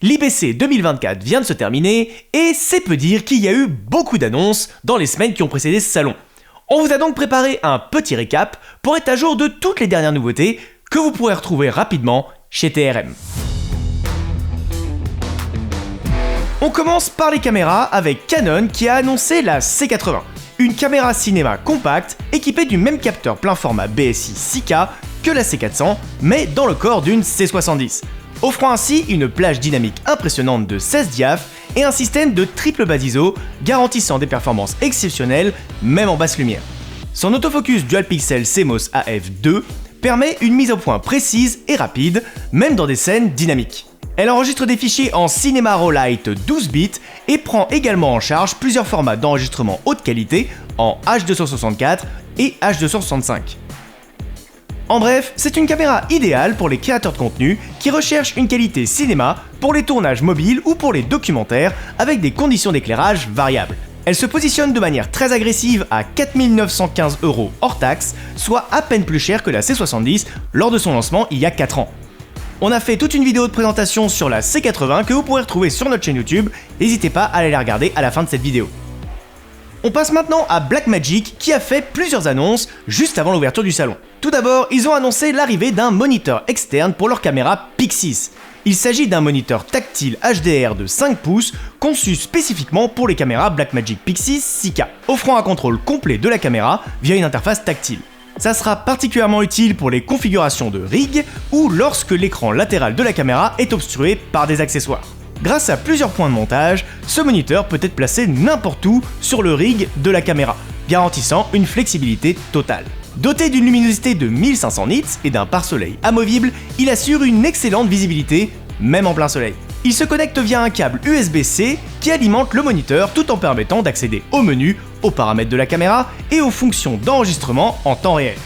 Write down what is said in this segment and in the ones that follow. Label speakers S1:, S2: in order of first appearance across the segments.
S1: L'IBC 2024 vient de se terminer et c'est peu dire qu'il y a eu beaucoup d'annonces dans les semaines qui ont précédé ce salon. On vous a donc préparé un petit récap pour être à jour de toutes les dernières nouveautés que vous pourrez retrouver rapidement chez TRM. On commence par les caméras avec Canon qui a annoncé la C80, une caméra cinéma compacte équipée du même capteur plein format BSI 6K que la C400, mais dans le corps d'une C70, offrant ainsi une plage dynamique impressionnante de 16 diaph et un système de triple base ISO garantissant des performances exceptionnelles même en basse lumière. Son autofocus dual pixel CMOS AF2 permet une mise au point précise et rapide, même dans des scènes dynamiques. Elle enregistre des fichiers en Cinema Raw Light 12 bits et prend également en charge plusieurs formats d'enregistrement haute qualité en H264 et H265. En bref, c'est une caméra idéale pour les créateurs de contenu qui recherchent une qualité cinéma pour les tournages mobiles ou pour les documentaires avec des conditions d'éclairage variables. Elle se positionne de manière très agressive à 4 915 € hors taxe, soit à peine plus cher que la C70 lors de son lancement il y a 4 ans. On a fait toute une vidéo de présentation sur la C80 que vous pourrez retrouver sur notre chaîne YouTube, n'hésitez pas à aller la regarder à la fin de cette vidéo. On passe maintenant à Blackmagic qui a fait plusieurs annonces juste avant l'ouverture du salon. Tout d'abord, ils ont annoncé l'arrivée d'un moniteur externe pour leur caméra Pixis. Il s'agit d'un moniteur tactile HDR de 5 pouces conçu spécifiquement pour les caméras Blackmagic Pixis 6K, offrant un contrôle complet de la caméra via une interface tactile. Ça sera particulièrement utile pour les configurations de rig ou lorsque l'écran latéral de la caméra est obstrué par des accessoires. Grâce à plusieurs points de montage, ce moniteur peut être placé n'importe où sur le rig de la caméra, garantissant une flexibilité totale. Doté d'une luminosité de 1500 nits et d'un pare-soleil amovible, il assure une excellente visibilité, même en plein soleil. Il se connecte via un câble USB-C qui alimente le moniteur tout en permettant d'accéder au menu, aux paramètres de la caméra et aux fonctions d'enregistrement en temps réel.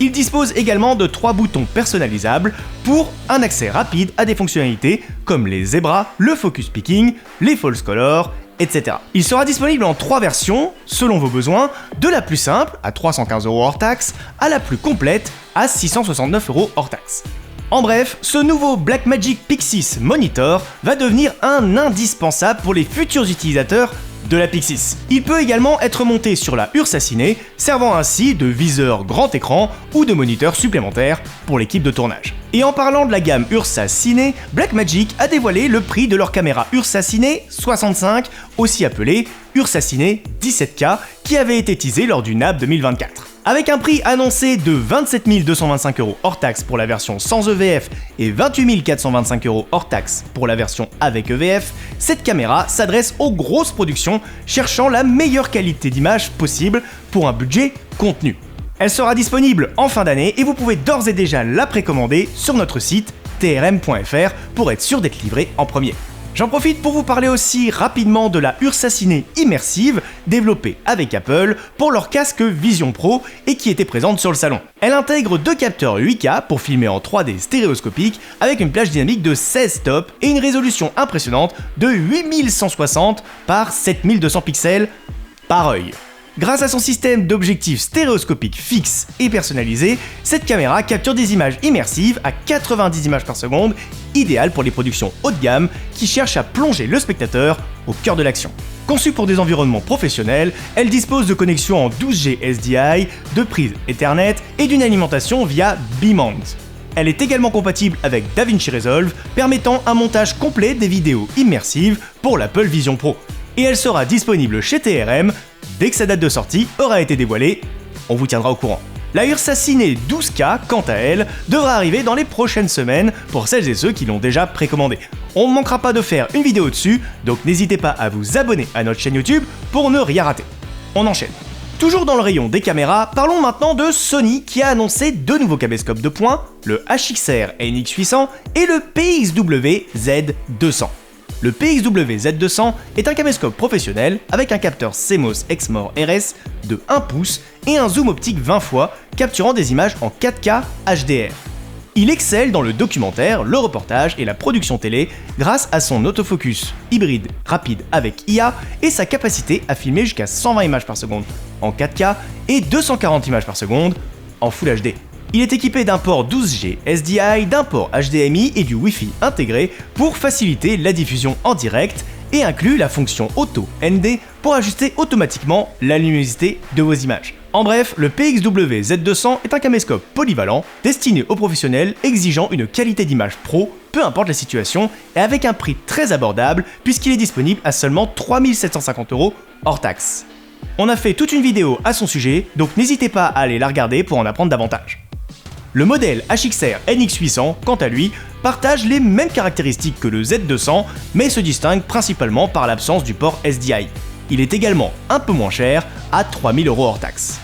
S1: Il dispose également de 3 boutons personnalisables pour un accès rapide à des fonctionnalités comme les zébras, le focus picking, les false color, etc. Il sera disponible en 3 versions selon vos besoins, de la plus simple à 315 € hors taxe à la plus complète à 669 € hors taxe. En bref, ce nouveau Blackmagic Pixis Monitor va devenir un indispensable pour les futurs utilisateurs de la Pixis. Il peut également être monté sur la Ursa Ciné, servant ainsi de viseur grand écran ou de moniteur supplémentaire pour l'équipe de tournage. Et en parlant de la gamme Ursa Ciné, Blackmagic a dévoilé le prix de leur caméra Ursa Ciné 65, aussi appelée Ursa Ciné 17K, qui avait été teasée lors du NAB 2024. Avec un prix annoncé de 27 225 € hors taxe pour la version sans EVF et 28 425 € hors taxe pour la version avec EVF, cette caméra s'adresse aux grosses productions cherchant la meilleure qualité d'image possible pour un budget contenu. Elle sera disponible en fin d'année et vous pouvez d'ores et déjà la précommander sur notre site trm.fr pour être sûr d'être livré en premier. J'en profite pour vous parler aussi rapidement de la Ursa Ciné immersive développée avec Apple pour leur casque Vision Pro et qui était présente sur le salon. Elle intègre 2 capteurs 8K pour filmer en 3D stéréoscopique avec une plage dynamique de 16 stops et une résolution impressionnante de 8160 par 7200 pixels par œil. Grâce à son système d'objectifs stéréoscopiques fixe et personnalisé, cette caméra capture des images immersives à 90 images par seconde, idéale pour les productions haut de gamme qui cherchent à plonger le spectateur au cœur de l'action. Conçue pour des environnements professionnels, elle dispose de connexions en 12G SDI, de prises Ethernet et d'une alimentation via Beamont. Elle est également compatible avec DaVinci Resolve, permettant un montage complet des vidéos immersives pour l'Apple Vision Pro. Et elle sera disponible chez TRM dès que sa date de sortie aura été dévoilée, on vous tiendra au courant. La Ursa Ciné 12K, quant à elle, devra arriver dans les prochaines semaines pour celles et ceux qui l'ont déjà précommandée. On ne manquera pas de faire une vidéo dessus, donc n'hésitez pas à vous abonner à notre chaîne YouTube pour ne rien rater. On enchaîne. Toujours dans le rayon des caméras, parlons maintenant de Sony qui a annoncé 2 nouveaux caméscopes de pointe, le HXR NX800 et le PXW Z200. Le PXW Z200 est un caméscope professionnel avec un capteur CMOS Exmor RS de 1 pouce et un zoom optique 20 fois, capturant des images en 4K HDR. Il excelle dans le documentaire, le reportage et la production télé grâce à son autofocus hybride rapide avec IA et sa capacité à filmer jusqu'à 120 images par seconde en 4K et 240 images par seconde en Full HD. Il est équipé d'un port 12G SDI, d'un port HDMI et du Wi-Fi intégré pour faciliter la diffusion en direct et inclut la fonction Auto ND pour ajuster automatiquement la luminosité de vos images. En bref, le PXW Z200 est un caméscope polyvalent destiné aux professionnels exigeant une qualité d'image pro, peu importe la situation, et avec un prix très abordable puisqu'il est disponible à seulement 3 750 € hors taxe. On a fait toute une vidéo à son sujet, donc n'hésitez pas à aller la regarder pour en apprendre davantage. Le modèle HXR NX800, quant à lui, partage les mêmes caractéristiques que le Z200, mais se distingue principalement par l'absence du port SDI. Il est également un peu moins cher, à 3 000 € hors taxe.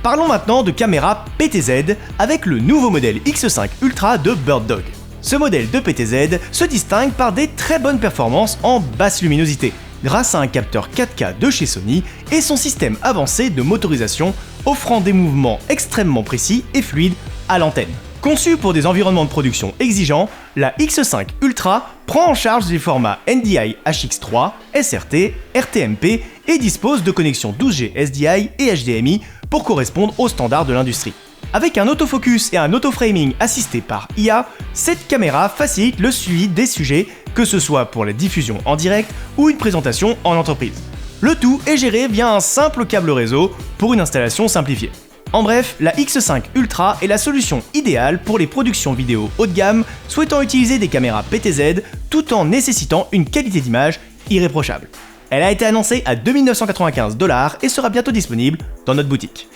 S1: Parlons maintenant de caméra PTZ avec le nouveau modèle X5 Ultra de BirdDog. Ce modèle de PTZ se distingue par des très bonnes performances en basse luminosité, grâce à un capteur 4K de chez Sony et son système avancé de motorisation offrant des mouvements extrêmement précis et fluides à l'antenne. Conçue pour des environnements de production exigeants, la X5 Ultra prend en charge des formats NDI HX3, SRT, RTMP et dispose de connexions 12G SDI et HDMI pour correspondre aux standards de l'industrie. Avec un autofocus et un autoframing assisté par IA, cette caméra facilite le suivi des sujets, que ce soit pour la diffusion en direct ou une présentation en entreprise. Le tout est géré via un simple câble réseau pour une installation simplifiée. En bref, la X5 Ultra est la solution idéale pour les productions vidéo haut de gamme souhaitant utiliser des caméras PTZ tout en nécessitant une qualité d'image irréprochable. Elle a été annoncée à 2 995 $ et sera bientôt disponible dans notre boutique.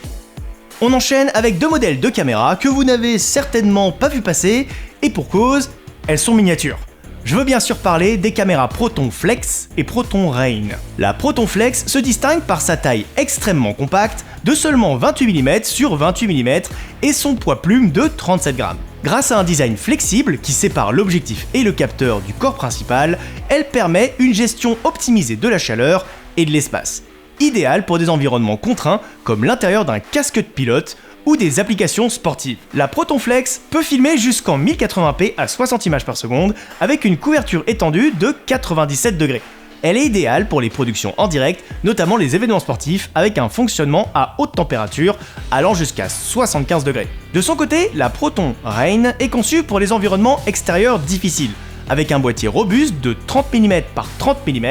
S1: On enchaîne avec deux modèles de caméras que vous n'avez certainement pas vu passer, et pour cause, elles sont miniatures. Je veux bien sûr parler des caméras Proton Flex et Proton Rain. La Proton Flex se distingue par sa taille extrêmement compacte de seulement 28 mm sur 28 mm et son poids plume de 37 grammes. Grâce à un design flexible qui sépare l'objectif et le capteur du corps principal, elle permet une gestion optimisée de la chaleur et de l'espace, idéale pour des environnements contraints comme l'intérieur d'un casque de pilote ou des applications sportives. La Proton Flex peut filmer jusqu'en 1080p à 60 images par seconde avec une couverture étendue de 97 degrés. Elle est idéale pour les productions en direct, notamment les événements sportifs avec un fonctionnement à haute température allant jusqu'à 75 degrés. De son côté, la Proton Rain est conçue pour les environnements extérieurs difficiles, avec un boîtier robuste de 30 mm par 30 mm,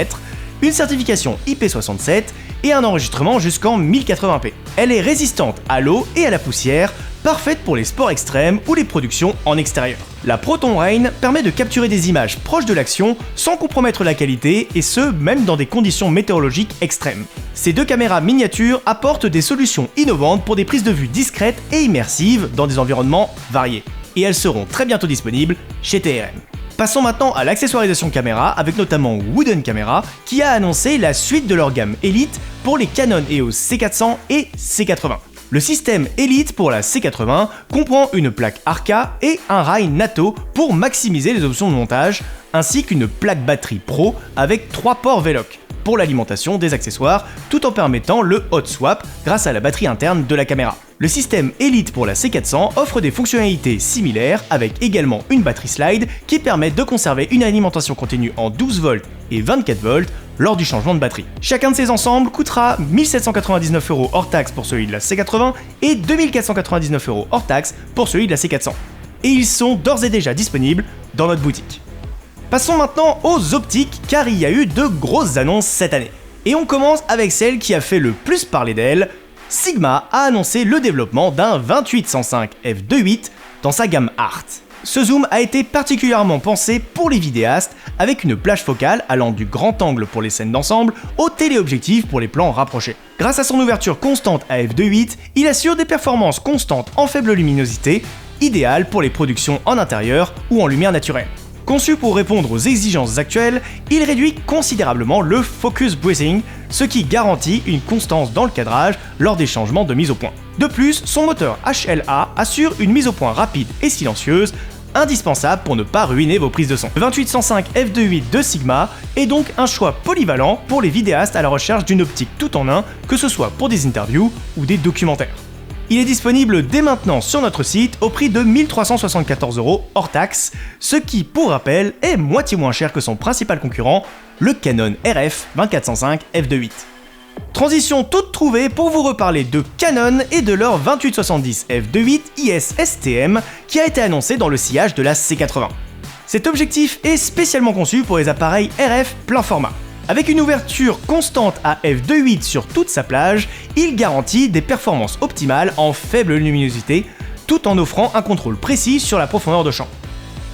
S1: une certification IP67 et un enregistrement jusqu'en 1080p. Elle est résistante à l'eau et à la poussière, parfaite pour les sports extrêmes ou les productions en extérieur. La Proton Rain permet de capturer des images proches de l'action sans compromettre la qualité, et ce, même dans des conditions météorologiques extrêmes. Ces deux caméras miniatures apportent des solutions innovantes pour des prises de vue discrètes et immersives dans des environnements variés. Et elles seront très bientôt disponibles chez TRM. Passons maintenant à l'accessoirisation caméra avec notamment Wooden Camera qui a annoncé la suite de leur gamme Elite pour les Canon EOS C400 et C80. Le système Elite pour la C80 comprend une plaque Arca et un rail NATO pour maximiser les options de montage, ainsi qu'une plaque batterie Pro avec 3 ports VLOC pour l'alimentation des accessoires, tout en permettant le hot swap grâce à la batterie interne de la caméra. Le système Elite pour la C400 offre des fonctionnalités similaires avec également une batterie slide qui permet de conserver une alimentation continue en 12 volts et 24 volts lors du changement de batterie. Chacun de ces ensembles coûtera 1 799 € hors taxe pour celui de la C80 et 2 499 € hors taxe pour celui de la C400. Et ils sont d'ores et déjà disponibles dans notre boutique. Passons maintenant aux optiques car il y a eu de grosses annonces cette année. Et on commence avec celle qui a fait le plus parler d'elle. Sigma a annoncé le développement d'un 28-105 f2.8 dans sa gamme Art. Ce zoom a été particulièrement pensé pour les vidéastes avec une plage focale allant du grand angle pour les scènes d'ensemble au téléobjectif pour les plans rapprochés. Grâce à son ouverture constante à f2.8, il assure des performances constantes en faible luminosité, idéales pour les productions en intérieur ou en lumière naturelle. Conçu pour répondre aux exigences actuelles, il réduit considérablement le focus breathing, ce qui garantit une constance dans le cadrage lors des changements de mise au point. De plus, son moteur HLA assure une mise au point rapide et silencieuse, indispensable pour ne pas ruiner vos prises de son. Le 28-105 f2.8 de Sigma est donc un choix polyvalent pour les vidéastes à la recherche d'une optique tout en un, que ce soit pour des interviews ou des documentaires. Il est disponible dès maintenant sur notre site au prix de 1 374 € hors taxe, ce qui, pour rappel, est moitié moins cher que son principal concurrent, le Canon RF 24-105 f2.8. Transition toute trouvée pour vous reparler de Canon et de leur 2870 f2.8 IS STM qui a été annoncé dans le sillage de la C80. Cet objectif est spécialement conçu pour les appareils RF plein format. Avec une ouverture constante à f2.8 sur toute sa plage, il garantit des performances optimales en faible luminosité, tout en offrant un contrôle précis sur la profondeur de champ.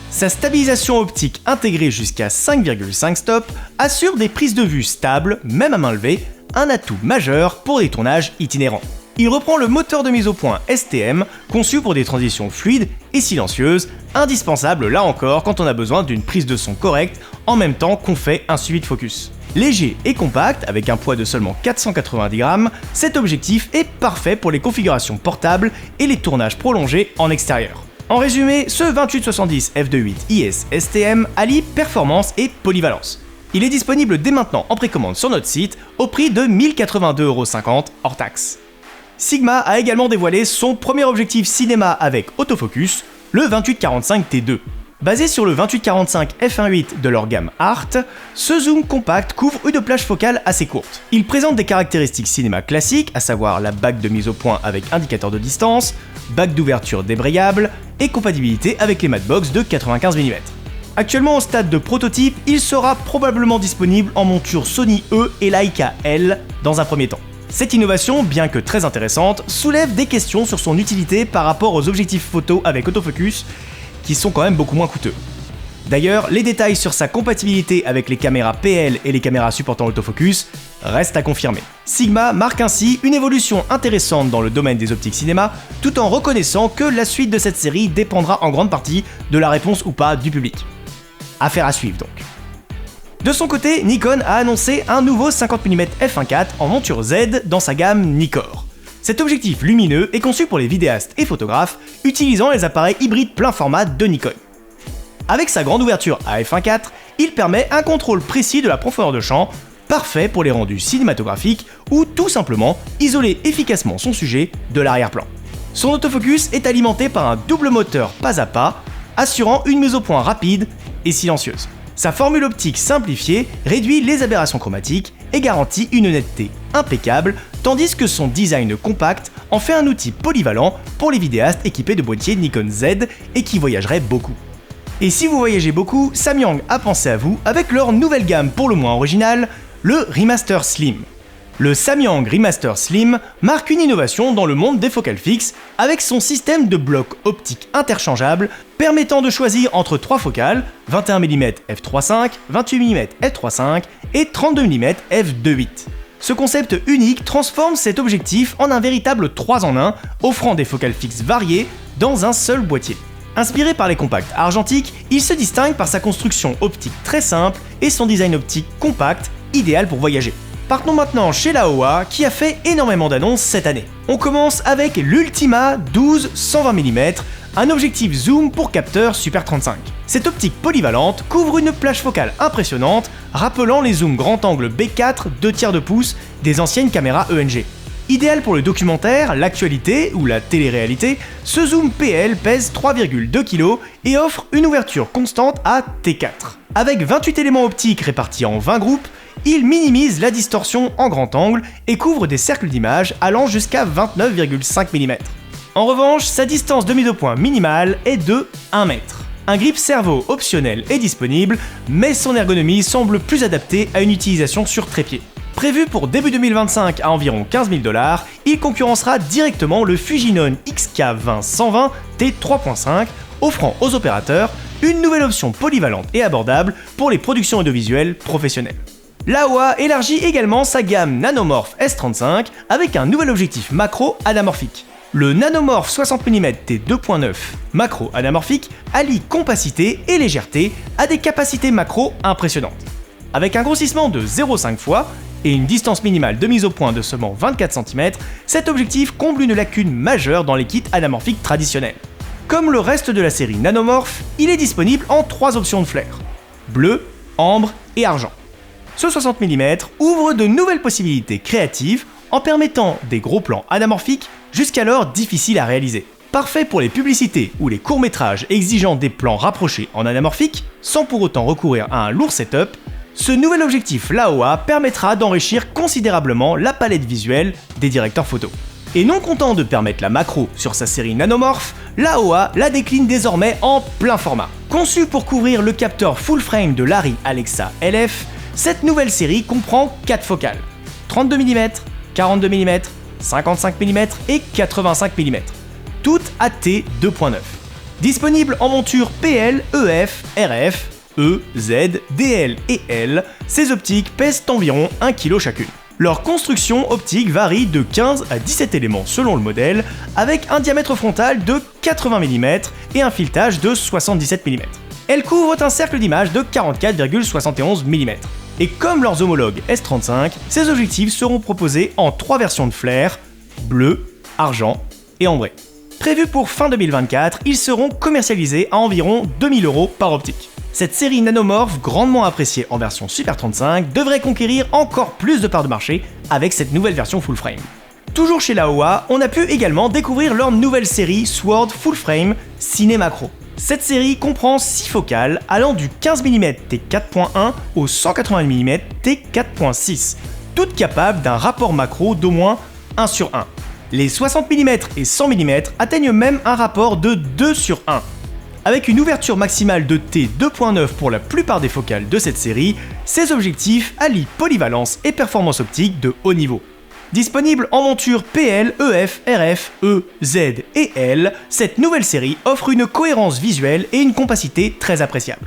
S1: Sa stabilisation optique intégrée jusqu'à 5,5 stops assure des prises de vue stables, même à main levée, un atout majeur pour des tournages itinérants. Il reprend le moteur de mise au point STM, conçu pour des transitions fluides et silencieuses, indispensable là encore quand on a besoin d'une prise de son correcte en même temps qu'on fait un suivi de focus. Léger et compact, avec un poids de seulement 490 grammes, cet objectif est parfait pour les configurations portables et les tournages prolongés en extérieur. En résumé, ce 2870 f2.8 IS STM allie performance et polyvalence. Il est disponible dès maintenant en précommande sur notre site au prix de 1082,50€ hors taxe. Sigma a également dévoilé son premier objectif cinéma avec autofocus, le 28-45T2. Basé sur le 28-45 f1.8 de leur gamme Art, ce zoom compact couvre une plage focale assez courte. Il présente des caractéristiques cinéma classiques, à savoir la bague de mise au point avec indicateur de distance, bague d'ouverture débrayable et compatibilité avec les matbox de 95 mm. Actuellement au stade de prototype, il sera probablement disponible en monture Sony E et Leica L dans un premier temps. Cette innovation, bien que très intéressante, soulève des questions sur son utilité par rapport aux objectifs photo avec autofocus, qui sont quand même beaucoup moins coûteux. D'ailleurs, les détails sur sa compatibilité avec les caméras PL et les caméras supportant l'autofocus restent à confirmer. Sigma marque ainsi une évolution intéressante dans le domaine des optiques cinéma, tout en reconnaissant que la suite de cette série dépendra en grande partie de la réponse ou pas du public. Affaire à suivre donc. De son côté, Nikon a annoncé un nouveau 50 mm f1.4 en monture Z dans sa gamme Nikkor. Cet objectif lumineux est conçu pour les vidéastes et photographes utilisant les appareils hybrides plein format de Nikon. Avec sa grande ouverture à f1.4, il permet un contrôle précis de la profondeur de champ, parfait pour les rendus cinématographiques ou tout simplement isoler efficacement son sujet de l'arrière-plan. Son autofocus est alimenté par un double moteur pas à pas, assurant une mise au point rapide et silencieuse. Sa formule optique simplifiée réduit les aberrations chromatiques et garantit une netteté impeccable, tandis que son design compact en fait un outil polyvalent pour les vidéastes équipés de boîtiers Nikon Z et qui voyageraient beaucoup. Et si vous voyagez beaucoup, Samyang a pensé à vous avec leur nouvelle gamme pour le moins originale, le Remaster Slim. Le Samyang Remaster Slim marque une innovation dans le monde des focales fixes avec son système de blocs optiques interchangeables permettant de choisir entre 3 focales, 21 mm f3.5, 28 mm f3.5 et 32 mm f2.8. Ce concept unique transforme cet objectif en un véritable 3 en 1, offrant des focales fixes variées dans un seul boîtier. Inspiré par les compacts argentiques, il se distingue par sa construction optique très simple et son design optique compact, idéal pour voyager. Partons maintenant chez Laowa qui a fait énormément d'annonces cette année. On commence avec l'Ultima 12-120 mm, un objectif zoom pour capteur Super 35. Cette optique polyvalente couvre une plage focale impressionnante, rappelant les zooms grand angle B4 2/3 de pouce des anciennes caméras ENG. Idéal pour le documentaire, l'actualité ou la télé-réalité, ce zoom PL pèse 3,2 kg et offre une ouverture constante à T4. Avec 28 éléments optiques répartis en 20 groupes, il minimise la distorsion en grand angle et couvre des cercles d'image allant jusqu'à 29,5 mm. En revanche, sa distance de mise au point minimale est de 1 mètre. Un grip cerveau optionnel est disponible, mais son ergonomie semble plus adaptée à une utilisation sur trépied. Prévu pour début 2025 à environ 15 000 $, il concurrencera directement le Fujinon XK20-120 T3.5, offrant aux opérateurs une nouvelle option polyvalente et abordable pour les productions audiovisuelles professionnelles. Laowa élargit également sa gamme Nanomorph S35 avec un nouvel objectif macro anamorphique. Le Nanomorph 60 mm T2.9 macro anamorphique allie compacité et légèreté à des capacités macro impressionnantes. Avec un grossissement de 0,5 fois et une distance minimale de mise au point de seulement 24 cm, cet objectif comble une lacune majeure dans les kits anamorphiques traditionnels. Comme le reste de la série Nanomorph, il est disponible en 3 options de flair: bleu, ambre et argent. Ce 60 mm ouvre de nouvelles possibilités créatives en permettant des gros plans anamorphiques jusqu'alors difficiles à réaliser. Parfait pour les publicités ou les courts-métrages exigeant des plans rapprochés en anamorphique, sans pour autant recourir à un lourd setup, Ce nouvel objectif l'AOA permettra d'enrichir considérablement la palette visuelle des directeurs photo. Et non content de permettre la macro sur sa série nanomorph, l'AOA la décline désormais en plein format. Conçue pour couvrir le capteur full frame de l'ARRI Alexa LF, cette nouvelle série comprend 4 focales, 32 mm, 42 mm, 55 mm et 85 mm, toutes AT 2.9. Disponibles en monture PL, EF, RF, E, Z, DL et L, ces optiques pèsent environ 1 kg chacune. Leur construction optique varie de 15 à 17 éléments selon le modèle, avec un diamètre frontal de 80 mm et un filetage de 77 mm. Elles couvrent un cercle d'image de 44,71 mm. Et comme leurs homologues S35, ces objectifs seront proposés en 3 versions de flair, bleu, argent et ambré. Prévus pour fin 2024, ils seront commercialisés à environ 2000 € par optique. Cette série nanomorph, grandement appréciée en version Super 35, devrait conquérir encore plus de parts de marché avec cette nouvelle version full frame. Toujours chez l'AOA, on a pu également découvrir leur nouvelle série Sword Full Frame Ciné Macro. Cette série comprend 6 focales allant du 15 mm T4.1 au 180 mm T4.6, toutes capables d'un rapport macro d'au moins 1/1. Les 60 mm et 100 mm atteignent même un rapport de 2/1. Avec une ouverture maximale de T 2.9 pour la plupart des focales de cette série, ces objectifs allient polyvalence et performance optique de haut niveau. Disponible en monture PL, EF, RF, E, Z et L, cette nouvelle série offre une cohérence visuelle et une compacité très appréciable.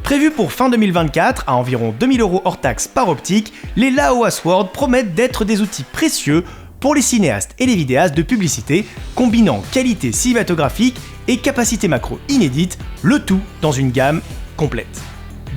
S1: Prévue pour fin 2024 à environ 2000 € hors taxe par optique, les l'AOA Sword promettent d'être des outils précieux pour les cinéastes et les vidéastes de publicité, combinant qualité cinématographique et capacité macro inédite, le tout dans une gamme complète.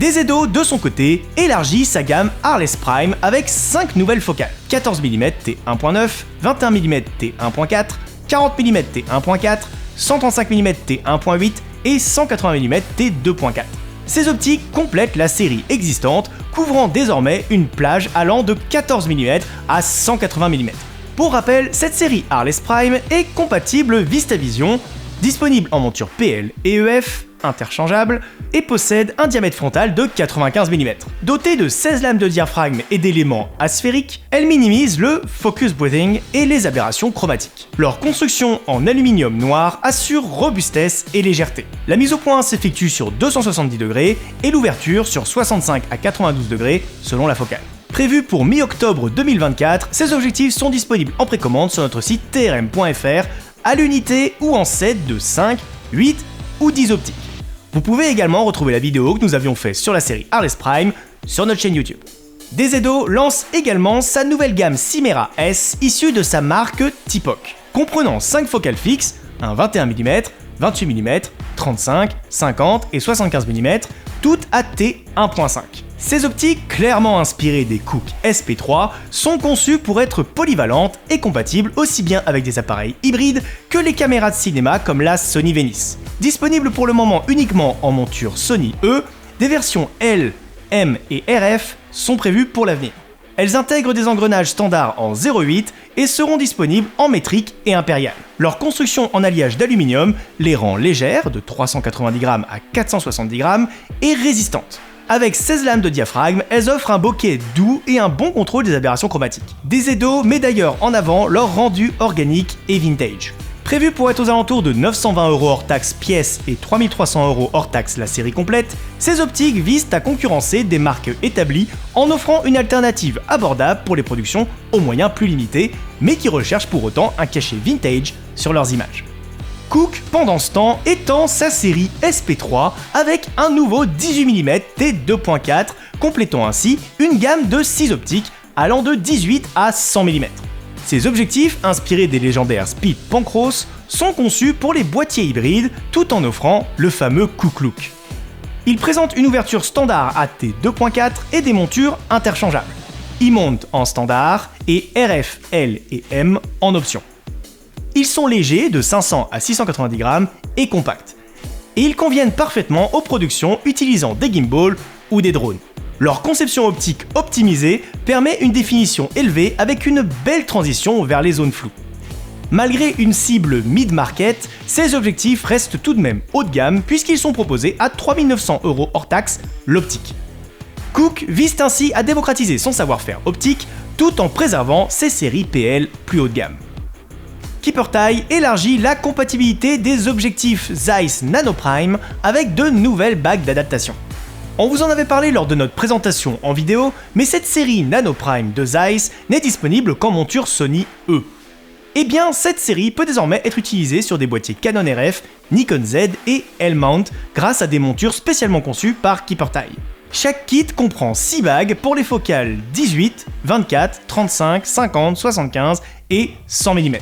S1: DZO, de son côté, élargit sa gamme Arles Prime avec 5 nouvelles focales, 14 mm T1.9, 21 mm T1.4, 40 mm T1.4, 135 mm T1.8 et 180 mm T2.4. Ces optiques complètent la série existante, couvrant désormais une plage allant de 14 mm à 180 mm. Pour rappel, cette série Arles Prime est compatible VistaVision, disponible en monture PL et EF, interchangeable, et possède un diamètre frontal de 95 mm. Dotée de 16 lames de diaphragme et d'éléments asphériques, elle minimise le focus breathing et les aberrations chromatiques. Leur construction en aluminium noir assure robustesse et légèreté. La mise au point s'effectue sur 270 degrés et l'ouverture sur 65 à 92 degrés selon la focale. Prévus pour mi-octobre 2024, ces objectifs sont disponibles en précommande sur notre site trm.fr à l'unité ou en set de 5, 8 ou 10 optiques. Vous pouvez également retrouver la vidéo que nous avions faite sur la série Arles Prime sur notre chaîne YouTube. DZO lance également sa nouvelle gamme Cimera S issue de sa marque Tipoc, comprenant 5 focales fixes, un 21 mm, 28 mm, 35, 50 et 75 mm, toutes AT 1.5. Ces optiques, clairement inspirées des Cooke SP3, sont conçues pour être polyvalentes et compatibles aussi bien avec des appareils hybrides que les caméras de cinéma comme la Sony Venice. Disponibles pour le moment uniquement en monture Sony E, des versions L, M et RF sont prévues pour l'avenir. Elles intègrent des engrenages standards en 0.8 et seront disponibles en métrique et impérial. Leur construction en alliage d'aluminium les rend légères, de 390 g à 470 g, et résistantes. Avec 16 lames de diaphragme, elles offrent un bokeh doux et un bon contrôle des aberrations chromatiques. DZO met d'ailleurs en avant leur rendu organique et vintage. Prévu pour être aux alentours de 920 € hors taxe pièce et 3300 € hors taxe la série complète, ces optiques visent à concurrencer des marques établies en offrant une alternative abordable pour les productions aux moyens plus limités, mais qui recherchent pour autant un cachet vintage sur leurs images. Cooke, pendant ce temps, étend sa série SP3 avec un nouveau 18 mm T2.4, complétant ainsi une gamme de 6 optiques allant de 18 à 100 mm. Ces objectifs, inspirés des légendaires Speed Pancros, sont conçus pour les boîtiers hybrides tout en offrant le fameux Cooke Look. Ils présentent une ouverture standard AT 2.4 et des montures interchangeables. Ils montent en standard et RF, L et M en option. Ils sont légers de 500 à 690 g et compacts. Et ils conviennent parfaitement aux productions utilisant des gimbals ou des drones. Leur conception optique optimisée permet une définition élevée avec une belle transition vers les zones floues. Malgré une cible mid-market, ces objectifs restent tout de même haut de gamme puisqu'ils sont proposés à 3 900 € hors taxe l'optique. Cooke vise ainsi à démocratiser son savoir-faire optique tout en préservant ses séries PL plus haut de gamme. Keeper Tie élargit la compatibilité des objectifs Zeiss Nano Prime avec de nouvelles bagues d'adaptation. On vous en avait parlé lors de notre présentation en vidéo, mais cette série Nano Prime de Zeiss n'est disponible qu'en monture Sony E. Eh bien, cette série peut désormais être utilisée sur des boîtiers Canon RF, Nikon Z et L-mount grâce à des montures spécialement conçues par Keeper Tie. Chaque kit comprend 6 bagues pour les focales 18, 24, 35, 50, 75 et 100 mm.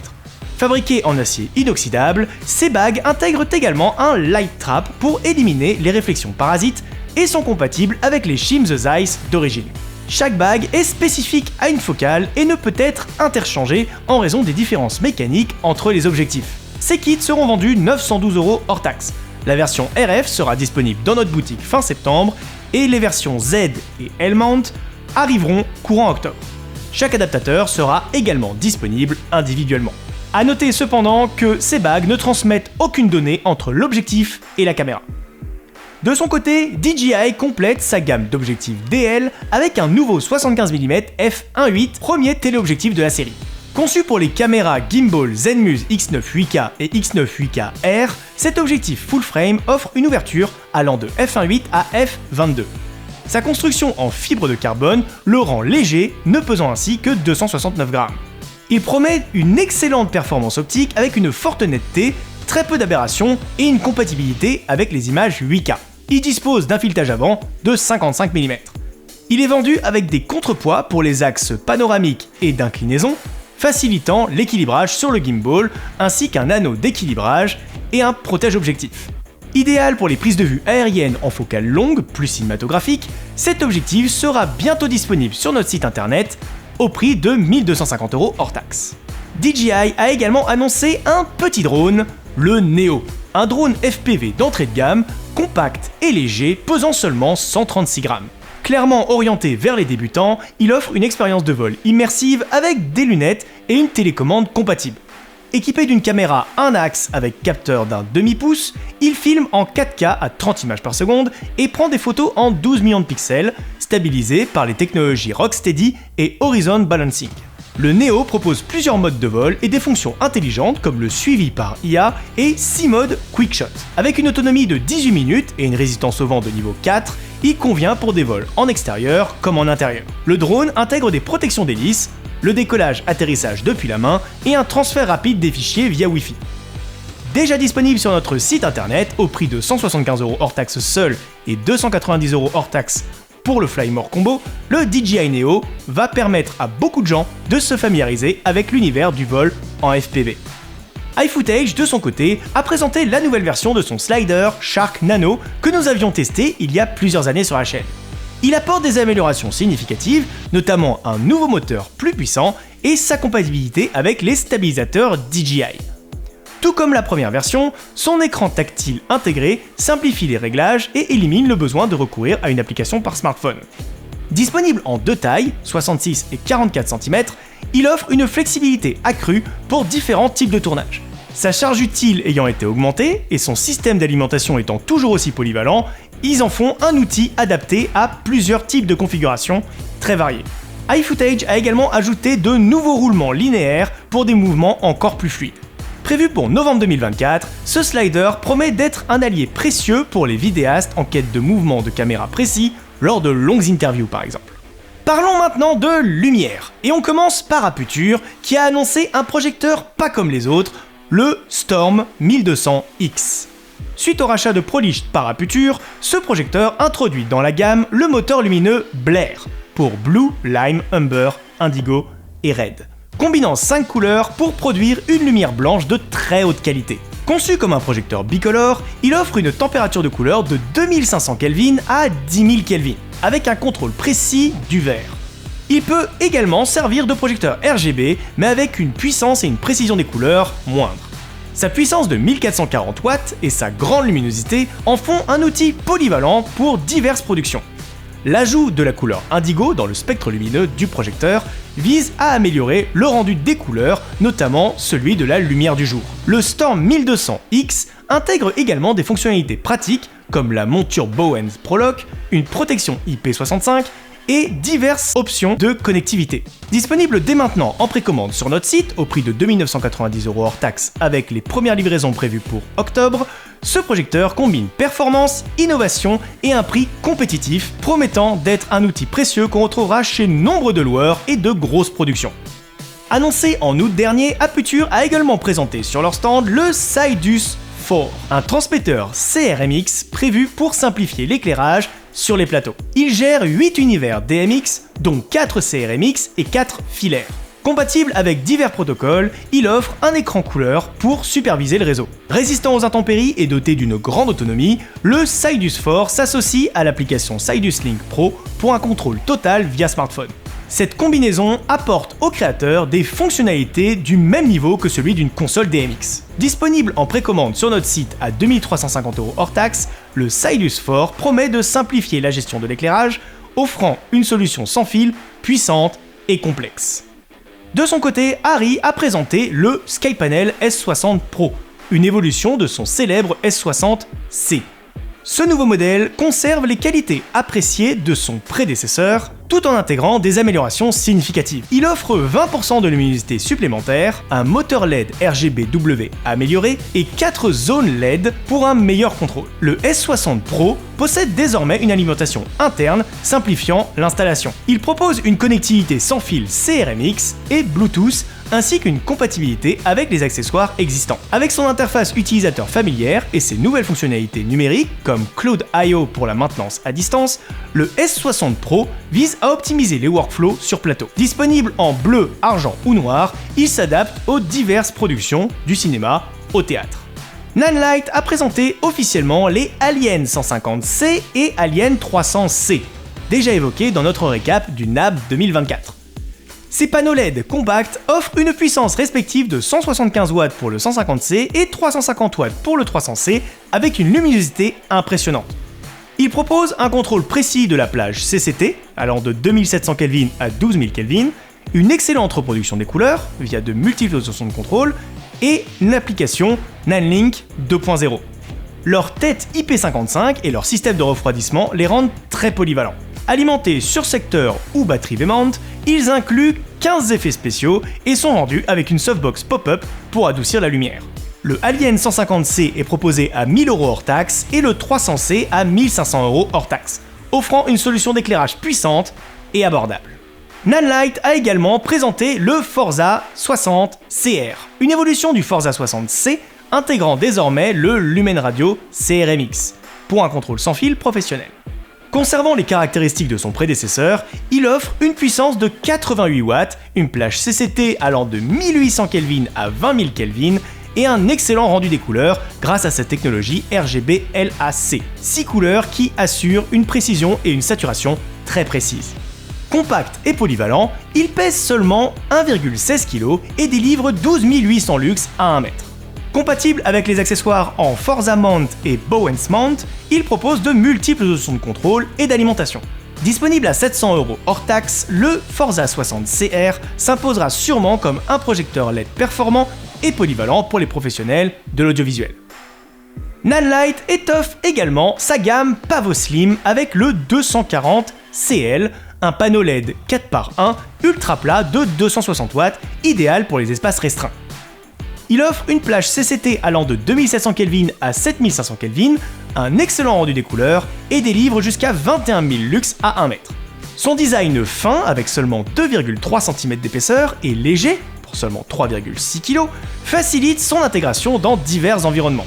S1: Fabriquées en acier inoxydable, ces bagues intègrent également un light trap pour éliminer les réflexions parasites et sont compatibles avec les shims Zeiss d'origine. Chaque bague est spécifique à une focale et ne peut être interchangée en raison des différences mécaniques entre les objectifs. Ces kits seront vendus 912 € hors taxe. La version RF sera disponible dans notre boutique fin septembre et les versions Z et L-mount arriveront courant octobre. Chaque adaptateur sera également disponible individuellement. A noter cependant que ces bagues ne transmettent aucune donnée entre l'objectif et la caméra. De son côté, DJI complète sa gamme d'objectifs DL avec un nouveau 75 mm f1.8, premier téléobjectif de la série. Conçu pour les caméras gimbal Zenmuse X9 8K et X9 8K R, cet objectif full frame offre une ouverture allant de f1.8 à f22. Sa construction en fibre de carbone le rend léger, ne pesant ainsi que 269 grammes. Il promet une excellente performance optique avec une forte netteté, très peu d'aberrations et une compatibilité avec les images 8K. Il dispose d'un filetage avant de 55 mm. Il est vendu avec des contrepoids pour les axes panoramiques et d'inclinaison, facilitant l'équilibrage sur le gimbal ainsi qu'un anneau d'équilibrage et un protège-objectif. Idéal pour les prises de vue aériennes en focale longue, plus cinématographique, cet objectif sera bientôt disponible sur notre site internet au prix de 1250 € hors taxe. DJI a également annoncé un petit drone, le Neo, un drone FPV d'entrée de gamme, compact et léger, pesant seulement 136 grammes. Clairement orienté vers les débutants, il offre une expérience de vol immersive avec des lunettes et une télécommande compatible. Équipé d'une caméra 1 axe avec capteur d'un demi-pouce, il filme en 4K à 30 images par seconde et prend des photos en 12 millions de pixels, stabilisées par les technologies Rocksteady et Horizon Balancing. Le Neo propose plusieurs modes de vol et des fonctions intelligentes comme le suivi par IA et 6 modes Quick Shot. Avec une autonomie de 18 minutes et une résistance au vent de niveau 4, il convient pour des vols en extérieur comme en intérieur. Le drone intègre des protections d'hélice, le décollage-atterrissage depuis la main et un transfert rapide des fichiers via Wi-Fi. Déjà disponible sur notre site internet au prix de 175 € hors taxe seul et 290 € hors taxe pour le Flymore Combo, le DJI Neo va permettre à beaucoup de gens de se familiariser avec l'univers du vol en FPV. iFootage, de son côté, a présenté la nouvelle version de son slider Shark Nano que nous avions testé il y a plusieurs années sur la chaîne. Il apporte des améliorations significatives, notamment un nouveau moteur plus puissant et sa compatibilité avec les stabilisateurs DJI. Tout comme la première version, son écran tactile intégré simplifie les réglages et élimine le besoin de recourir à une application par smartphone. Disponible en deux tailles, 66 et 44 cm, il offre une flexibilité accrue pour différents types de tournage. Sa charge utile ayant été augmentée et son système d'alimentation étant toujours aussi polyvalent, ils en font un outil adapté à plusieurs types de configurations très variées. iFootage a également ajouté de nouveaux roulements linéaires pour des mouvements encore plus fluides. Prévu pour novembre 2024, ce slider promet d'être un allié précieux pour les vidéastes en quête de mouvements de caméra précis lors de longues interviews par exemple. Parlons maintenant de lumière, et on commence par Aputure qui a annoncé un projecteur pas comme les autres, le Storm 1200X. Suite au rachat de Prolicht par Aputure, ce projecteur introduit dans la gamme le moteur lumineux Blair pour Blue, Lime, Umber, Indigo et Red, combinant 5 couleurs pour produire une lumière blanche de très haute qualité. Conçu comme un projecteur bicolore, il offre une température de couleur de 2500 Kelvin à 10 000 Kelvin, avec un contrôle précis du vert. Il peut également servir de projecteur RGB, mais avec une puissance et une précision des couleurs moindres. Sa puissance de 1440 watts et sa grande luminosité en font un outil polyvalent pour diverses productions. L'ajout de la couleur indigo dans le spectre lumineux du projecteur vise à améliorer le rendu des couleurs, notamment celui de la lumière du jour. Le Storm 1200X intègre également des fonctionnalités pratiques comme la monture Bowens ProLock, une protection IP65 et diverses options de connectivité. Disponible dès maintenant en précommande sur notre site au prix de 2 990 € hors taxe avec les premières livraisons prévues pour octobre, ce projecteur combine performance, innovation et un prix compétitif, promettant d'être un outil précieux qu'on retrouvera chez nombre de loueurs et de grosses productions. Annoncé en août dernier, Aputure a également présenté sur leur stand le Sidus 4, un transmetteur CRMX prévu pour simplifier l'éclairage sur les plateaux. Il gère 8 univers DMX, dont 4 CRMX et 4 filaires. Compatible avec divers protocoles, il offre un écran couleur pour superviser le réseau. Résistant aux intempéries et doté d'une grande autonomie, le Sidus 4 s'associe à l'application Sidus Link Pro pour un contrôle total via smartphone. Cette combinaison apporte aux créateurs des fonctionnalités du même niveau que celui d'une console DMX. Disponible en précommande sur notre site à 2 350 € hors taxe, le Sidus 4 promet de simplifier la gestion de l'éclairage, offrant une solution sans fil, puissante et complexe. De son côté, Arri a présenté le Skypanel S60 Pro, une évolution de son célèbre S60C. Ce nouveau modèle conserve les qualités appréciées de son prédécesseur, tout en intégrant des améliorations significatives. Il offre 20% de luminosité supplémentaire, un moteur LED RGBW amélioré et 4 zones LED pour un meilleur contrôle. Le S60 Pro possède désormais une alimentation interne, simplifiant l'installation. Il propose une connectivité sans fil CRMX et Bluetooth, ainsi qu'une compatibilité avec les accessoires existants. Avec son interface utilisateur familière et ses nouvelles fonctionnalités numériques comme Cloud I/O pour la maintenance à distance, le S60 Pro vise à optimiser les workflows sur plateau. Disponible en bleu, argent ou noir, il s'adapte aux diverses productions, du cinéma au théâtre. Nanlite a présenté officiellement les Alien 150C et Alien 300C, déjà évoqués dans notre récap du NAB 2024. Ces panneaux LED compacts offrent une puissance respective de 175 watts pour le 150C et 350 watts pour le 300C avec une luminosité impressionnante. Ils proposent un contrôle précis de la plage CCT allant de 2700 Kelvin à 12000 Kelvin, une excellente reproduction des couleurs via de multiples options de contrôle et une application Nanlink 2.0. Leur tête IP55 et leur système de refroidissement les rendent très polyvalents. Alimentés sur secteur ou batterie V-mount, ils incluent 15 effets spéciaux et sont rendus avec une softbox pop-up pour adoucir la lumière. Le Alien 150C est proposé à 1000 € hors taxe et le 300C à 1500 € hors taxe, offrant une solution d'éclairage puissante et abordable. Nanlite a également présenté le Forza 60 CR, une évolution du Forza 60C intégrant désormais le Lumen Radio CRMX, pour un contrôle sans fil professionnel. Conservant les caractéristiques de son prédécesseur, il offre une puissance de 88 watts, une plage CCT allant de 1800 Kelvin à 20 000 Kelvin et un excellent rendu des couleurs grâce à sa technologie RGB LAC. 6 couleurs qui assurent une précision et une saturation très précises. Compact et polyvalent, il pèse seulement 1,16 kg et délivre 12 800 lux à 1 mètre. Compatible avec les accessoires en Forza Mount et Bowens Mount, il propose de multiples options de contrôle et d'alimentation. Disponible à 700 € hors taxe, le Forza 60 CR s'imposera sûrement comme un projecteur LED performant et polyvalent pour les professionnels de l'audiovisuel. Nanlite étoffe également sa gamme Pavoslim avec le 240 CL, un panneau LED 4x1 ultra plat de 260 watts, idéal pour les espaces restreints. Il offre une plage CCT allant de 2700 Kelvin à 7500 Kelvin, un excellent rendu des couleurs et délivre jusqu'à 21 000 lux à 1 mètre. Son design fin avec seulement 2,3 cm d'épaisseur et léger, pour seulement 3,6 kg, facilite son intégration dans divers environnements.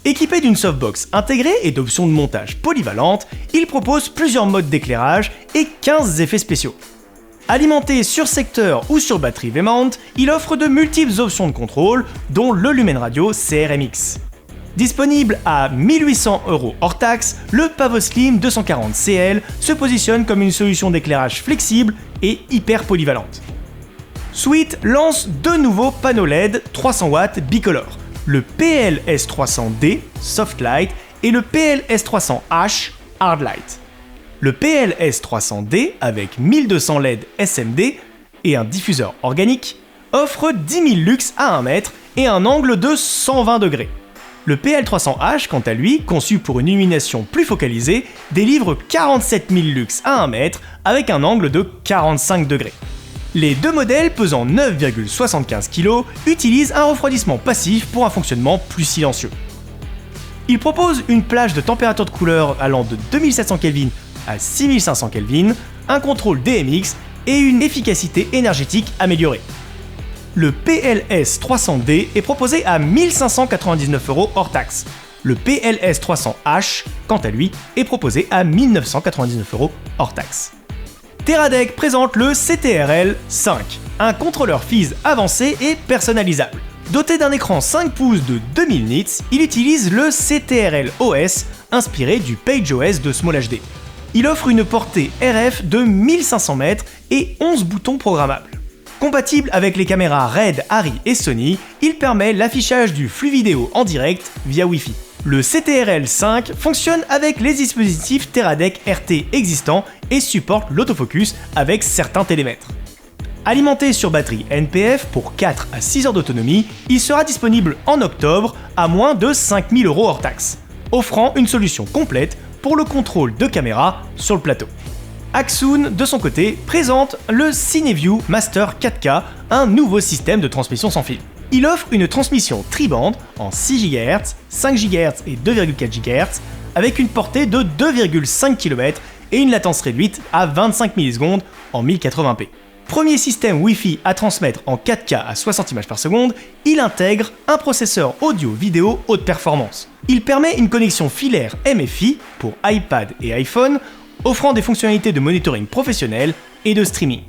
S1: Équipé d'une softbox intégrée et d'options de montage polyvalentes, il propose plusieurs modes d'éclairage et 15 effets spéciaux. Alimenté sur secteur ou sur batterie V-mount, il offre de multiples options de contrôle, dont le Lumen Radio CRMX. Disponible à 1800 € hors taxe, le Pavoslim 240 CL se positionne comme une solution d'éclairage flexible et hyper polyvalente. Sweet lance deux nouveaux panneaux LED 300 watts bicolores, le PLS300D Soft Light et le PLS300H Hard Light. Le PLS300D avec 1200 LED SMD et un diffuseur organique offre 10 000 lux à 1 mètre et un angle de 120 degrés. Le PL300H, quant à lui, conçu pour une illumination plus focalisée, délivre 47 000 lux à 1 mètre avec un angle de 45 degrés. Les deux modèles pesant 9,75 kg utilisent un refroidissement passif pour un fonctionnement plus silencieux. Ils proposent une plage de température de couleur allant de 2700 Kelvin à 6500 Kelvin, un contrôle DMX et une efficacité énergétique améliorée. Le PLS300D est proposé à 1 599 € hors taxe. Le PLS300H, quant à lui, est proposé à 1 999 € hors taxe. Teradek présente le CTRL-5, un contrôleur FIS avancé et personnalisable. Doté d'un écran 5 pouces de 2000 nits, il utilise le CTRL-OS inspiré du PageOS de SmallHD. Il offre une portée RF de 1500 mètres et 11 boutons programmables. Compatible avec les caméras Red, Arri et Sony, il permet l'affichage du flux vidéo en direct via Wi-Fi. Le CTRL-5 fonctionne avec les dispositifs Teradek RT existants et supporte l'autofocus avec certains télémètres. Alimenté sur batterie NPF pour 4 à 6 heures d'autonomie, il sera disponible en octobre à moins de 5 000 € hors taxe, offrant une solution complète pour le contrôle de caméra sur le plateau. Axoon, de son côté, présente le CineView Master 4K, un nouveau système de transmission sans fil. Il offre une transmission tri-bande en 6 GHz, 5 GHz et 2,4 GHz, avec une portée de 2,5 km et une latence réduite à 25 millisecondes en 1080p. Premier système Wi-Fi à transmettre en 4K à 60 images par seconde, il intègre un processeur audio-vidéo haute performance. Il permet une connexion filaire MFI pour iPad et iPhone, offrant des fonctionnalités de monitoring professionnel et de streaming.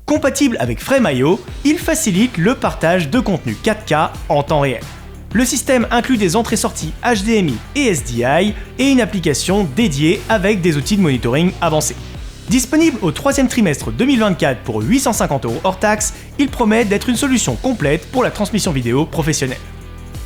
S1: Compatible avec Frame.io, il facilite le partage de contenu 4K en temps réel. Le système inclut des entrées-sorties HDMI et SDI et une application dédiée avec des outils de monitoring avancés. Disponible au troisième trimestre 2024 pour 850 € hors taxe, il promet d'être une solution complète pour la transmission vidéo professionnelle.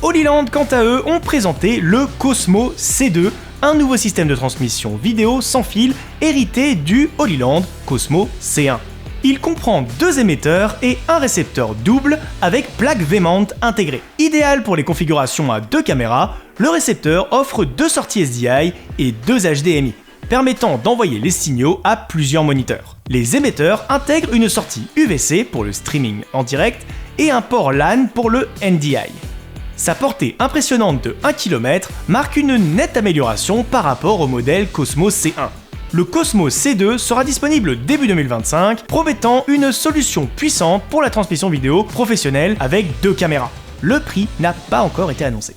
S1: Holyland, quant à eux, ont présenté le Cosmo C2, un nouveau système de transmission vidéo sans fil hérité du Holyland Cosmo C1. Il comprend 2 émetteurs et un récepteur double avec plaque V-mount intégrée. Idéal pour les configurations à 2 caméras, le récepteur offre 2 sorties SDI et 2 HDMI, permettant d'envoyer les signaux à plusieurs moniteurs. Les émetteurs intègrent une sortie UVC pour le streaming en direct et un port LAN pour le NDI. Sa portée impressionnante de 1 km marque une nette amélioration par rapport au modèle Cosmo C1. Le Cosmo C2 sera disponible début 2025, promettant une solution puissante pour la transmission vidéo professionnelle avec 2 caméras. Le prix n'a pas encore été annoncé.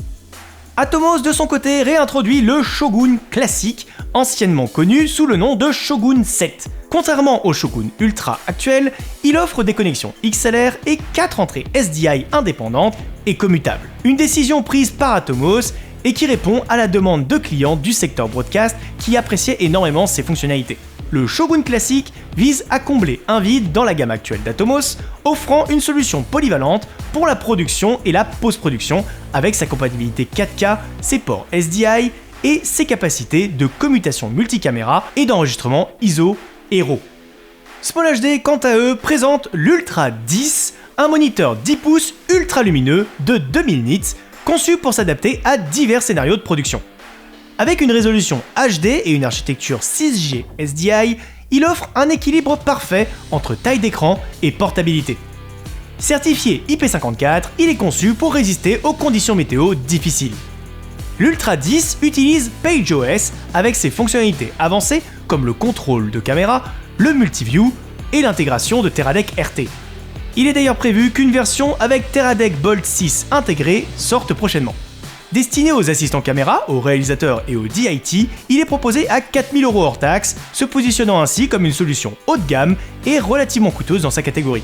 S1: Atomos, de son côté, réintroduit le Shogun classique, anciennement connu sous le nom de Shogun 7. Contrairement au Shogun Ultra actuel, il offre des connexions XLR et 4 entrées SDI indépendantes et commutables. Une décision prise par Atomos et qui répond à la demande de clients du secteur broadcast qui appréciaient énormément ses fonctionnalités. Le Shogun classique vise à combler un vide dans la gamme actuelle d'Atomos, offrant une solution polyvalente pour la production et la post-production avec sa compatibilité 4K, ses ports SDI et ses capacités de commutation multicaméra et d'enregistrement ISO et RAW. SmallHD, quant à eux, présente l'Ultra 10, un moniteur 10 pouces ultra lumineux de 2000 nits, conçu pour s'adapter à divers scénarios de production. Avec une résolution HD et une architecture 6G SDI, il offre un équilibre parfait entre taille d'écran et portabilité. Certifié IP54, il est conçu pour résister aux conditions météo difficiles. L'Ultra 10 utilise PageOS avec ses fonctionnalités avancées comme le contrôle de caméra, le multiview et l'intégration de Teradek RT. Il est d'ailleurs prévu qu'une version avec Teradek Bolt 6 intégrée sorte prochainement. Destiné aux assistants caméra, aux réalisateurs et aux DIT, il est proposé à 4 000 € hors taxe, se positionnant ainsi comme une solution haut de gamme et relativement coûteuse dans sa catégorie.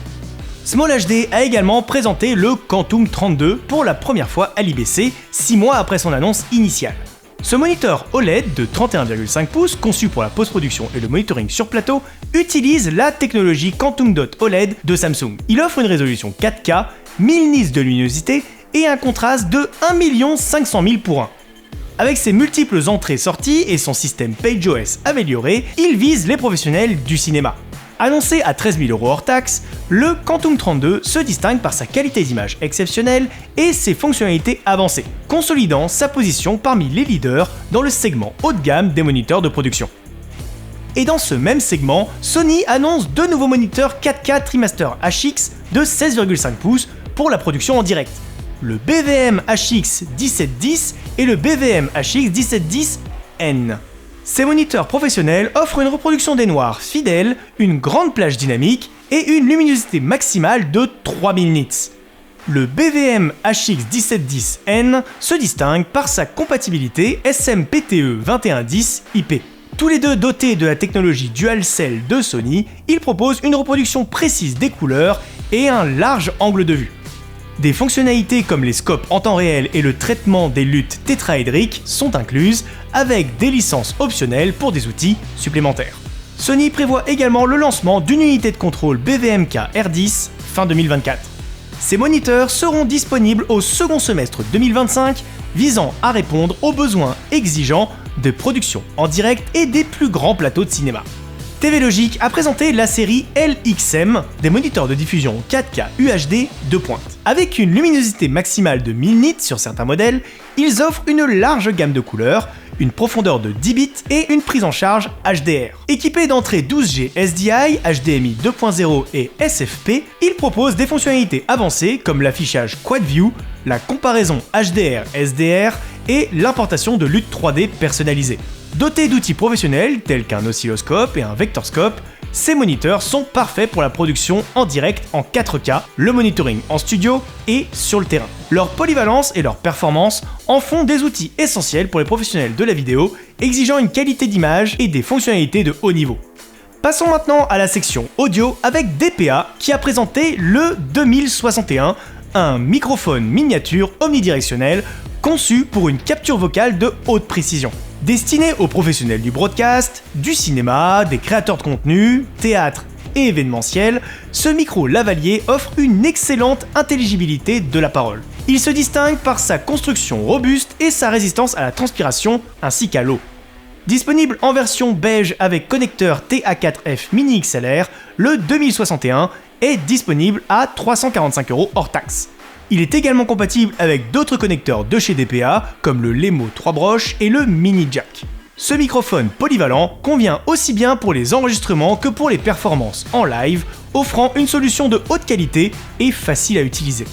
S1: SmallHD a également présenté le Quantum 32 pour la première fois à l'IBC, 6 mois après son annonce initiale. Ce moniteur OLED de 31,5 pouces, conçu pour la post-production et le monitoring sur plateau, utilise la technologie Quantum Dot OLED de Samsung. Il offre une résolution 4K, 1000 nits de luminosité et un contraste de 1 500 000 pour 1. Avec ses multiples entrées-sorties et son système PageOS amélioré, il vise les professionnels du cinéma. Annoncé à 13 000 € hors taxe, Le Quantum 32 se distingue par sa qualité d'image exceptionnelle et ses fonctionnalités avancées, consolidant sa position parmi les leaders dans le segment haut de gamme des moniteurs de production. Et dans ce même segment, Sony annonce deux nouveaux moniteurs 4K TriMaster HX de 16,5 pouces pour la production en direct, le BVM HX 1710 et le BVM HX 1710N. Ces moniteurs professionnels offrent une reproduction des noirs fidèle, une grande plage dynamique et une luminosité maximale de 3000 nits. Le BVM HX 1710N se distingue par sa compatibilité SMPTE 2110 IP. Tous les deux dotés de la technologie DualCell de Sony, ils proposent une reproduction précise des couleurs et un large angle de vue. Des fonctionnalités comme les scopes en temps réel et le traitement des luttes tétraédriques sont incluses, avec des licences optionnelles pour des outils supplémentaires. Sony prévoit également le lancement d'une unité de contrôle BVMK R10 fin 2024. Ces moniteurs seront disponibles au second semestre 2025, visant à répondre aux besoins exigeants de production en direct et des plus grands plateaux de cinéma. TV Logic a présenté la série LXM, des moniteurs de diffusion 4K UHD de pointe. Avec une luminosité maximale de 1000 nits sur certains modèles, ils offrent une large gamme de couleurs, une profondeur de 10 bits et une prise en charge HDR. Équipés d'entrées 12G SDI, HDMI 2.0 et SFP, ils proposent des fonctionnalités avancées comme l'affichage Quad View, la comparaison HDR-SDR et l'importation de luttes 3D personnalisées. Dotés d'outils professionnels tels qu'un oscilloscope et un vectorscope, ces moniteurs sont parfaits pour la production en direct en 4K, le monitoring en studio et sur le terrain. Leur polyvalence et leur performance en font des outils essentiels pour les professionnels de la vidéo, exigeant une qualité d'image et des fonctionnalités de haut niveau. Passons maintenant à la section audio avec DPA qui a présenté le 2061, un microphone miniature omnidirectionnel conçu pour une capture vocale de haute précision. Destiné aux professionnels du broadcast, du cinéma, des créateurs de contenu, théâtre et événementiel, ce micro lavalier offre une excellente intelligibilité de la parole. Il se distingue par sa construction robuste et sa résistance à la transpiration ainsi qu'à l'eau. Disponible en version beige avec connecteur TA4F Mini XLR, le 2061 est disponible à 345 € hors taxe. Il est également compatible avec d'autres connecteurs de chez DPA comme le Lemo 3 broches et le Mini Jack. Ce microphone polyvalent convient aussi bien pour les enregistrements que pour les performances en live, offrant une solution de haute qualité et facile à utiliser.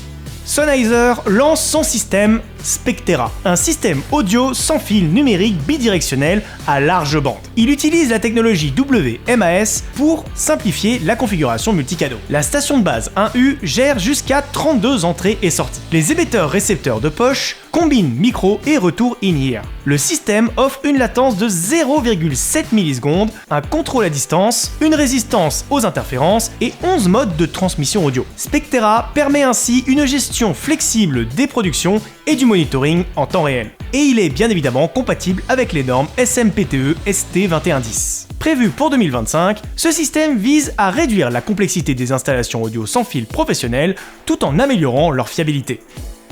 S1: Sennheiser lance son système Spectera, un système audio sans fil numérique bidirectionnel à large bande. Il utilise la technologie WMAS pour simplifier la configuration multicanaux. La station de base 1U gère jusqu'à 32 entrées et sorties. Les émetteurs-récepteurs de poche combinent micro et retour in-ear. Le système offre une latence de 0,7 millisecondes, un contrôle à distance, une résistance aux interférences et 11 modes de transmission audio. Spectera permet ainsi une gestion flexible des productions et du monitoring en temps réel. Et il est bien évidemment compatible avec les normes SMPTE ST2110. Prévu pour 2025, ce système vise à réduire la complexité des installations audio sans fil professionnelles tout en améliorant leur fiabilité.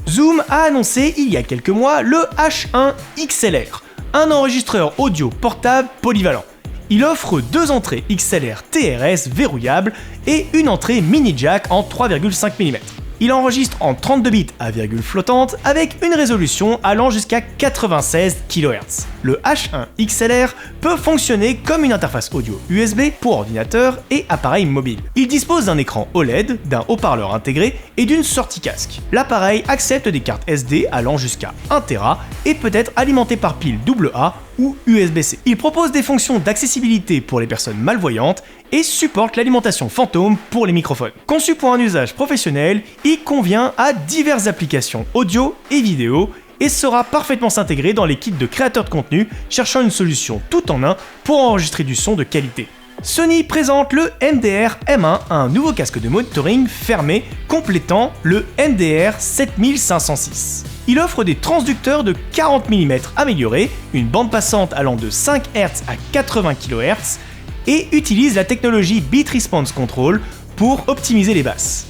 S1: Zoom a annoncé il y a quelques mois le H1 XLR, un enregistreur audio portable polyvalent. Il offre deux entrées XLR TRS verrouillables et une entrée mini jack en 3,5 mm. Il enregistre en 32 bits à virgule flottante avec une résolution allant jusqu'à 96 kHz. Le H1 XLR peut fonctionner comme une interface audio USB pour ordinateur et appareil mobile. Il dispose d'un écran OLED, d'un haut-parleur intégré et d'une sortie casque. L'appareil accepte des cartes SD allant jusqu'à 1 Tera et peut être alimenté par pile AA ou USB-C. Il propose des fonctions d'accessibilité pour les personnes malvoyantes et supporte l'alimentation fantôme pour les microphones. Conçu pour un usage professionnel, il convient à diverses applications audio et vidéo et saura parfaitement s'intégrer dans les kits de créateurs de contenu cherchant une solution tout en un pour enregistrer du son de qualité. Sony présente le MDR M1, un nouveau casque de monitoring fermé complétant le MDR 7506. Il offre des transducteurs de 40 mm améliorés, une bande passante allant de 5 Hz à 80 kHz et utilise la technologie Beat Response Control pour optimiser les basses.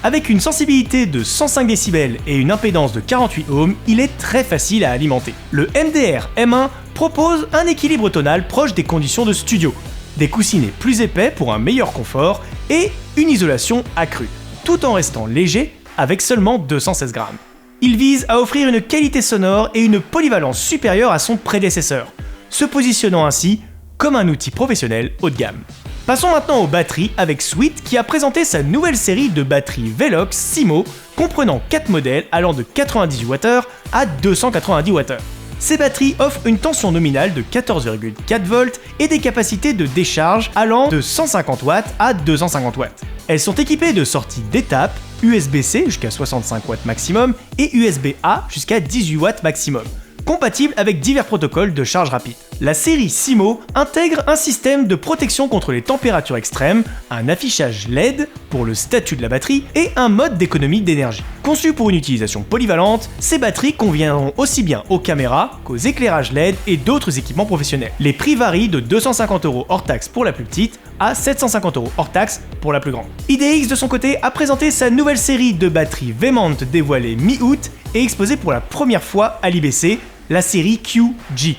S1: Avec une sensibilité de 105 décibels et une impédance de 48 ohms, il est très facile à alimenter. Le MDR M1 propose un équilibre tonal proche des conditions de studio, des coussinets plus épais pour un meilleur confort et une isolation accrue, tout en restant léger avec seulement 216 grammes. Il vise à offrir une qualité sonore et une polyvalence supérieure à son prédécesseur, se positionnant ainsi comme un outil professionnel haut de gamme. Passons maintenant aux batteries avec Sweet qui a présenté sa nouvelle série de batteries Velox Simo comprenant 4 modèles allant de 98 Wh à 290 Wh. Ces batteries offrent une tension nominale de 14,4 volts et des capacités de décharge allant de 150 watts à 250 watts. Elles sont équipées de sorties d'étape, USB-C jusqu'à 65 watts maximum et USB-A jusqu'à 18 watts maximum, compatibles avec divers protocoles de charge rapide. La série Simo intègre un système de protection contre les températures extrêmes, un affichage LED pour le statut de la batterie et un mode d'économie d'énergie. Conçues pour une utilisation polyvalente, ces batteries conviendront aussi bien aux caméras qu'aux éclairages LED et d'autres équipements professionnels. Les prix varient de 250 € hors taxe pour la plus petite à 750 € hors taxe pour la plus grande. IDX de son côté a présenté sa nouvelle série de batteries Vemont dévoilée mi-août et exposée pour la première fois à l'IBC, la série QG.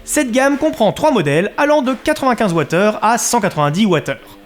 S1: Cette gamme comprend 3 modèles allant de 95 Wh à 190 Wh.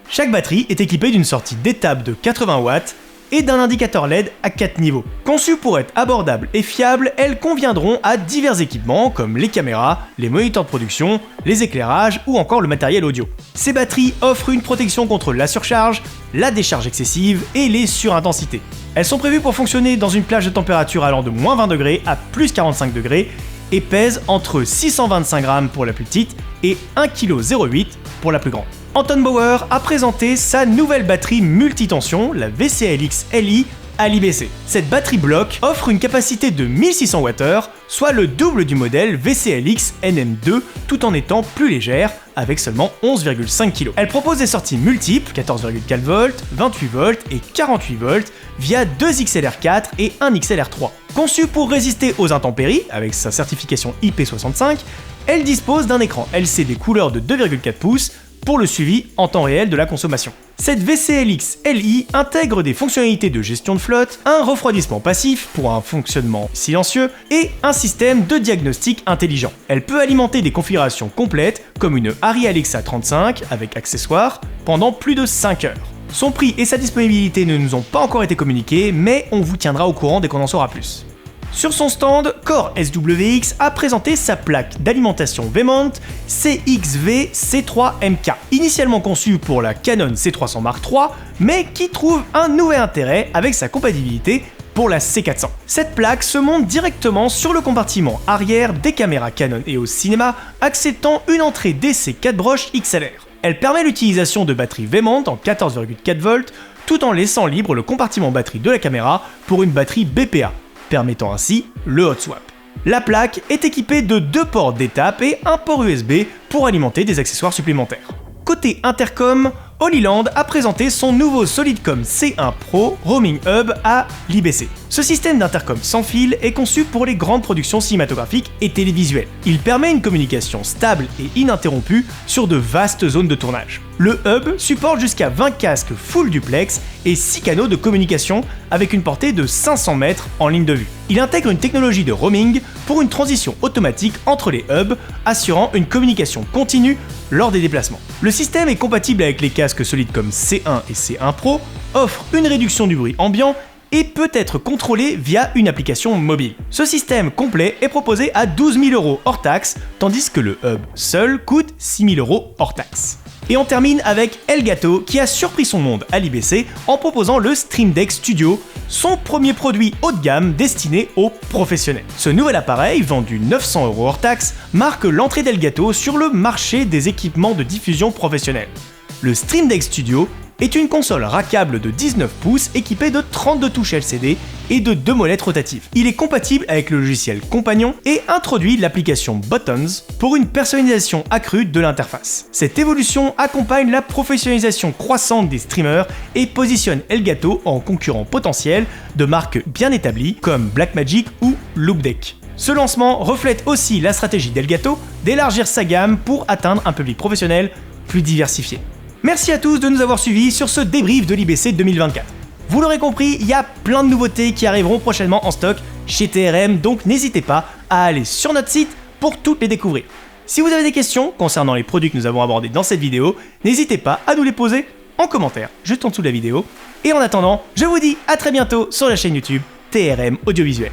S1: Chaque batterie est équipée d'une sortie d'étape de 80 watts et d'un indicateur LED à 4 niveaux. Conçues pour être abordables et fiables, elles conviendront à divers équipements comme les caméras, les moniteurs de production, les éclairages ou encore le matériel audio. Ces batteries offrent une protection contre la surcharge, la décharge excessive et les surintensités. Elles sont prévues pour fonctionner dans une plage de température allant de moins 20 degrés à plus 45 degrés et pèsent entre 625 grammes pour la plus petite et 1,08 kg pour la plus grande. Anton Bauer a présenté sa nouvelle batterie multitension, la VCLX LI, à l'IBC. Cette batterie bloc offre une capacité de 1600 Wh, soit le double du modèle VCLX NM2, tout en étant plus légère, avec seulement 11,5 kg. Elle propose des sorties multiples, 14,4 volts, 28 volts et 48 volts, via 2 XLR4 et 1 XLR3. Conçue pour résister aux intempéries, avec sa certification IP65, elle dispose d'un écran LCD couleur de 2,4 pouces, pour le suivi en temps réel de la consommation. Cette VCLX LI intègre des fonctionnalités de gestion de flotte, un refroidissement passif pour un fonctionnement silencieux et un système de diagnostic intelligent. Elle peut alimenter des configurations complètes comme une Arri Alexa 35 avec accessoires pendant plus de 5 heures. Son prix et sa disponibilité ne nous ont pas encore été communiqués, mais on vous tiendra au courant dès qu'on en saura plus. Sur son stand, Core SWX a présenté sa plaque d'alimentation Vemont CXV C3MK, initialement conçue pour la Canon C300 Mark III, mais qui trouve un nouvel intérêt avec sa compatibilité pour la C400. Cette plaque se monte directement sur le compartiment arrière des caméras Canon EOS Cinema, acceptant une entrée DC 4 broches XLR. Elle permet l'utilisation de batteries Vemont en 14,4 volts, tout en laissant libre le compartiment batterie de la caméra pour une batterie BPA, permettant ainsi le hot swap. La plaque est équipée de 2 ports d'étape et un port USB pour alimenter des accessoires supplémentaires. Côté intercom, Holyland a présenté son nouveau Solidcom C1 Pro Roaming Hub à l'IBC. Ce système d'intercom sans fil est conçu pour les grandes productions cinématographiques et télévisuelles. Il permet une communication stable et ininterrompue sur de vastes zones de tournage. Le hub supporte jusqu'à 20 casques full duplex et 6 canaux de communication avec une portée de 500 mètres en ligne de vue. Il intègre une technologie de roaming pour une transition automatique entre les hubs, assurant une communication continue lors des déplacements. Le système est compatible avec les casques Solidcom C1 et C1 Pro, offre une réduction du bruit ambiant et peut être contrôlé via une application mobile. Ce système complet est proposé à 12 000 € hors taxe, tandis que le hub seul coûte 6 000 € hors taxe. Et on termine avec Elgato qui a surpris son monde à l'IBC en proposant le Stream Deck Studio, son premier produit haut de gamme destiné aux professionnels. Ce nouvel appareil, vendu 900 € hors taxe, marque l'entrée d'Elgato sur le marché des équipements de diffusion professionnels. Le Stream Deck Studio est une console rackable de 19 pouces équipée de 32 touches LCD et de 2 molettes rotatives. Il est compatible avec le logiciel Compagnon et introduit l'application Buttons pour une personnalisation accrue de l'interface. Cette évolution accompagne la professionnalisation croissante des streamers et positionne Elgato en concurrent potentiel de marques bien établies comme Blackmagic ou Loopdeck. Ce lancement reflète aussi la stratégie d'Elgato d'élargir sa gamme pour atteindre un public professionnel plus diversifié. Merci à tous de nous avoir suivis sur ce débrief de l'IBC 2024. Vous l'aurez compris, il y a plein de nouveautés qui arriveront prochainement en stock chez TRM, donc n'hésitez pas à aller sur notre site pour toutes les découvrir. Si vous avez des questions concernant les produits que nous avons abordés dans cette vidéo, n'hésitez pas à nous les poser en commentaire juste en dessous de la vidéo. Et en attendant, je vous dis à très bientôt sur la chaîne YouTube TRM Audiovisuel.